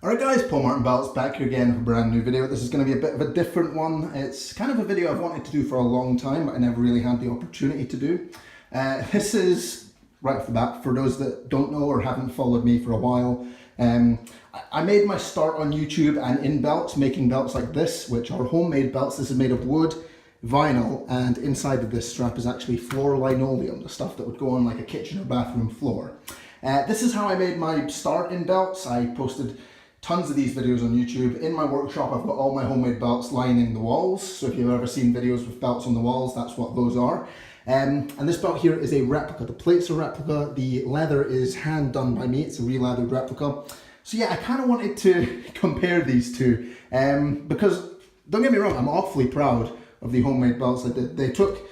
Alright guys, Paulmartinbelts back here again with a brand new video. This is going to be a bit of a different one. It's kind of a video I've wanted to do for a long time, but I never really had the opportunity to do. This is, right off the bat, for those that don't know or haven't followed me for a while, I made my start on YouTube and in belts, making belts like this, which are homemade belts. This is made of wood, vinyl, and inside of this strap is actually floor linoleum, the stuff that would go on like a kitchen or bathroom floor. This is how I made my start in belts. I posted tons of these videos on YouTube. In my workshop, I've got all my homemade belts lining the walls. So if you've ever seen videos with belts on the walls, that's what those are. And this belt here is a replica. The plates are replica. The leather is hand done by me. It's a re-leathered replica. So yeah, I kind of wanted to compare these two because, don't get me wrong, I'm awfully proud of the homemade belts I did. They took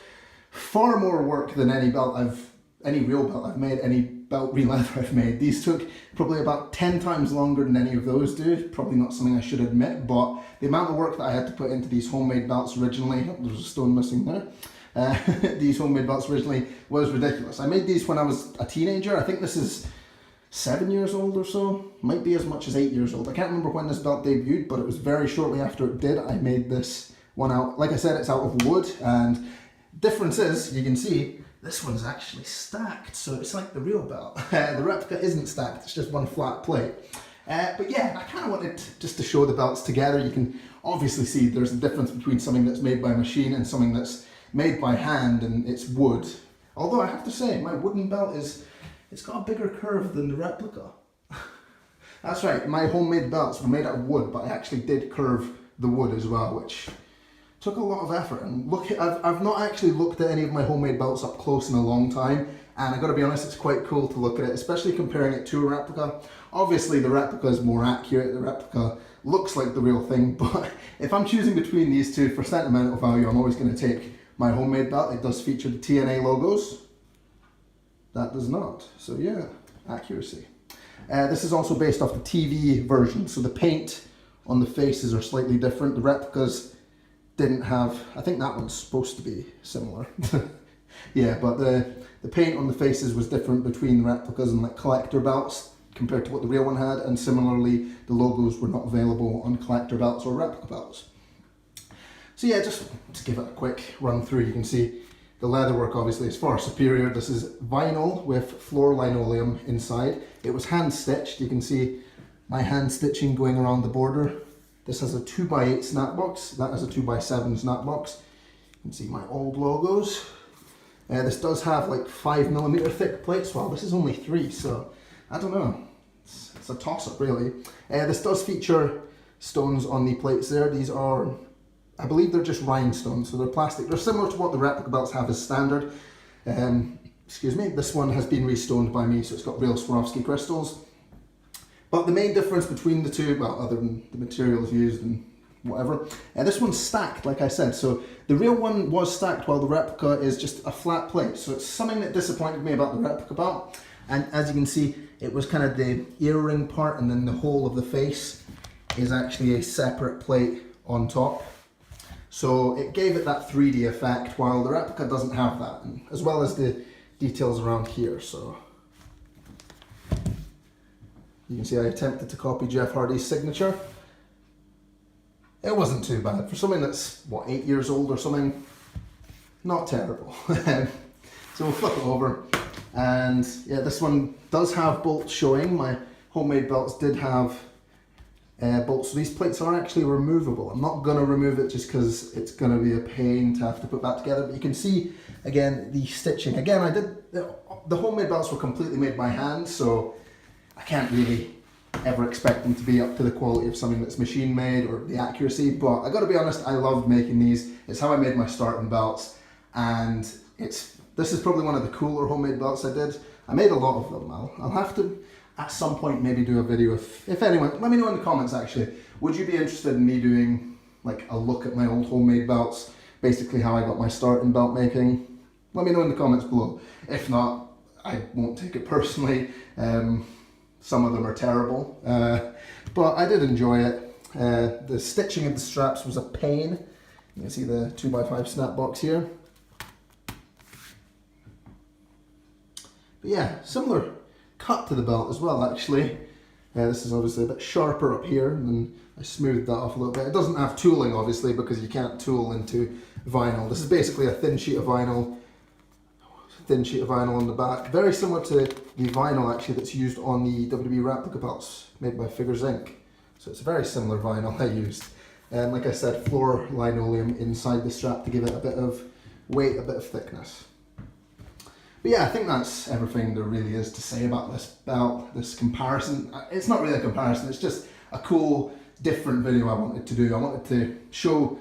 far more work than any real belt I've made, any belt re-leather I've made. These took probably about 10 times longer than any of those do. Probably not something I should admit, but the amount of work that I had to put into these homemade belts originally, oh, there's a stone missing there, these homemade belts originally was ridiculous. I made these when I was a teenager. I think this is 7 years old or so, might be as much as 8 years old. I can't remember when this belt debuted, but it was very shortly after it did. I made this one out, like I said, it's out of wood, and difference is, you can see, this one's actually stacked, so it's like the real belt. The replica isn't stacked, it's just one flat plate. But yeah, I kind of wanted just to show the belts together. You can obviously see there's a difference between something that's made by machine and something that's made by hand, and it's wood. Although I have to say, my wooden belt it's got a bigger curve than the replica. That's right, my homemade belts were made out of wood, but I actually did curve the wood as well, which took a lot of effort. And I've not actually looked at any of my homemade belts up close in a long time, and I gotta be honest, it's quite cool to look at it, especially comparing it to a replica. Obviously the replica is more accurate, the replica looks like the real thing, but if I'm choosing between these two for sentimental value, I'm always gonna take my homemade belt. It does feature the TNA logos. That does not, so yeah, accuracy. This is also based off the TV version, so the paint on the faces are slightly different. The replicas didn't have, I think that one's supposed to be similar. Yeah, but the paint on the faces was different between replicas and like collector belts compared to what the real one had, and similarly the logos were not available on collector belts or replica belts. So yeah, just to give it a quick run through, you can see the leatherwork obviously is far superior. This is vinyl with floor linoleum inside. It was hand stitched. You can see my hand stitching going around the border. This has a 2x8 snap box, that has a 2x7 snap box. You can see my old logos. This does have like 5mm thick plates. Well, this is only 3, so I don't know. It's a toss-up really. This does feature stones on the plates there. These are, I believe they're just rhinestones, so they're plastic. They're similar to what the replica belts have as standard. Excuse me, this one has been restoned by me, so it's got real Swarovski crystals. But the main difference between the two, well, other than the materials used and whatever, this one's stacked, like I said. So the real one was stacked while the replica is just a flat plate. So it's something that disappointed me about the replica belt. And as you can see, it was kind of the earring part, and then the whole of the face is actually a separate plate on top. So it gave it that 3D effect, while the replica doesn't have that, and as well as the details around here. So you can see I attempted to copy Jeff Hardy's signature. It wasn't too bad. For something that's, what, 8 years old or something, not terrible. So we'll flip it over. And yeah, this one does have bolts showing. My homemade belts did have bolts. So these plates are actually removable. I'm not going to remove it just because it's going to be a pain to have to put that together. But you can see, again, the stitching. Again, the homemade belts were completely made by hand, so I can't really ever expect them to be up to the quality of something that's machine made or the accuracy, but I gotta be honest, I loved making these. It's how I made my starting belts, and this is probably one of the cooler homemade belts I did. I made a lot of them. I'll have to at some point maybe do a video if anyone, let me know in the comments actually, would you be interested in me doing like a look at my old homemade belts, basically how I got my start in belt making? Let me know in the comments below. If not, I won't take it personally. Some of them are terrible, but I did enjoy it. The stitching of the straps was a pain. You can see the 2x5 snap box here. But yeah, similar cut to the belt as well actually. This is obviously a bit sharper up here, and then I smoothed that off a little bit. It doesn't have tooling, obviously, because you can't tool into vinyl. This is basically a thin sheet of vinyl on the back. Very similar to the vinyl, actually, that's used on the WWE Replica belts made by Figures Inc. So it's a very similar vinyl I used. And like I said, floor linoleum inside the strap to give it a bit of weight, a bit of thickness. But yeah, I think that's everything there really is to say about this belt, this comparison. It's not really a comparison, it's just a cool, different video I wanted to do. I wanted to show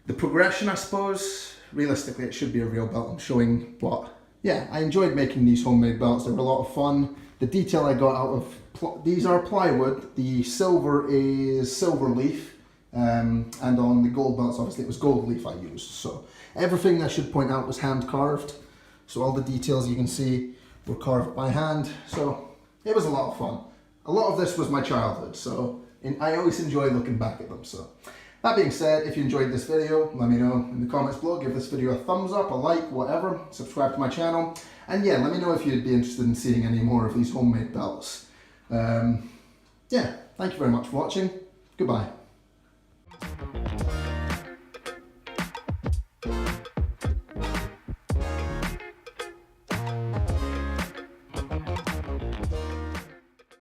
the progression, I suppose. Realistically, it should be a real belt. I'm showing what, yeah, I enjoyed making these homemade belts. They were a lot of fun. The detail I got out of, these are plywood. The silver is silver leaf. And on the gold belts, obviously, it was gold leaf I used. So everything, I should point out, was hand carved. So all the details you can see were carved by hand. So it was a lot of fun. A lot of this was my childhood, so I always enjoy looking back at them. So that being said, if you enjoyed this video, let me know in the comments below. Give this video a thumbs up, a like, whatever. Subscribe to my channel. And yeah, let me know if you'd be interested in seeing any more of these homemade belts. Yeah, thank you very much for watching. Goodbye.